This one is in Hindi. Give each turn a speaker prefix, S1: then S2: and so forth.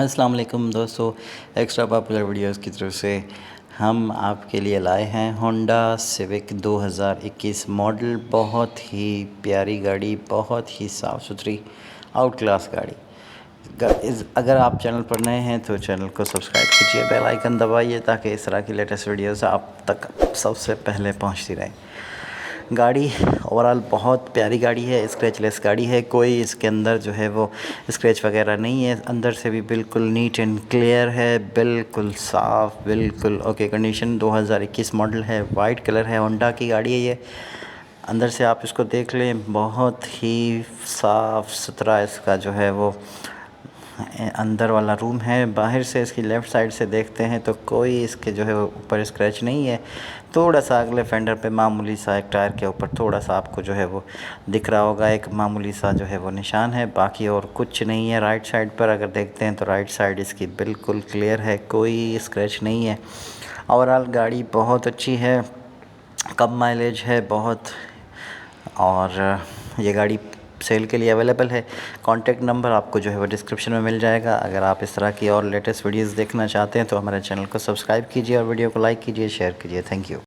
S1: अस्सलाम वालेकुम दोस्तों, एक्स्ट्रा पॉपुलर वीडियोस की तरफ से हम आपके लिए लाए हैं होंडा सिविक 2021 मॉडल। बहुत ही प्यारी गाड़ी, बहुत ही साफ़ सुथरी आउट क्लास गाड़ी। अगर आप चैनल पर नए हैं तो चैनल को सब्सक्राइब कीजिए, बेल आइकन दबाइए ताकि इस तरह की लेटेस्ट वीडियोस आप तक सबसे पहले पहुंचती रहें। गाड़ी ओवरऑल बहुत प्यारी गाड़ी है, स्क्रैचलेस गाड़ी है, कोई इसके अंदर जो है वो स्क्रैच वगैरह नहीं है। अंदर से भी बिल्कुल नीट एंड क्लियर है, बिल्कुल साफ़, बिल्कुल ओके कंडीशन। 2021 मॉडल है, वाइट कलर है, होंडा की गाड़ी है ये। अंदर से आप इसको देख लें, बहुत ही साफ़ सुथरा इसका जो है वो अंदर वाला रूम है। बाहर से इसकी लेफ़्ट साइड से देखते हैं तो कोई इसके जो है ऊपर स्क्रैच नहीं है। थोड़ा सा अगले फेंडर पे मामूली सा एक टायर के ऊपर थोड़ा सा आपको जो है वो दिख रहा होगा, एक मामूली सा जो है वो निशान है, बाकी और कुछ नहीं है। राइट साइड पर अगर देखते हैं तो राइट साइड इसकी बिल्कुल क्लियर है, कोई स्क्रैच नहीं है। ओवरऑल गाड़ी बहुत अच्छी है, कम माइलेज है बहुत, और ये गाड़ी सेल के लिए अवेलेबल है। कॉन्टैक्ट नंबर आपको जो है वो डिस्क्रिप्शन में मिल जाएगा। अगर आप इस तरह की और लेटेस्ट वीडियोस देखना चाहते हैं तो हमारे चैनल को सब्सक्राइब कीजिए और वीडियो को लाइक कीजिए, शेयर कीजिए। Thank you.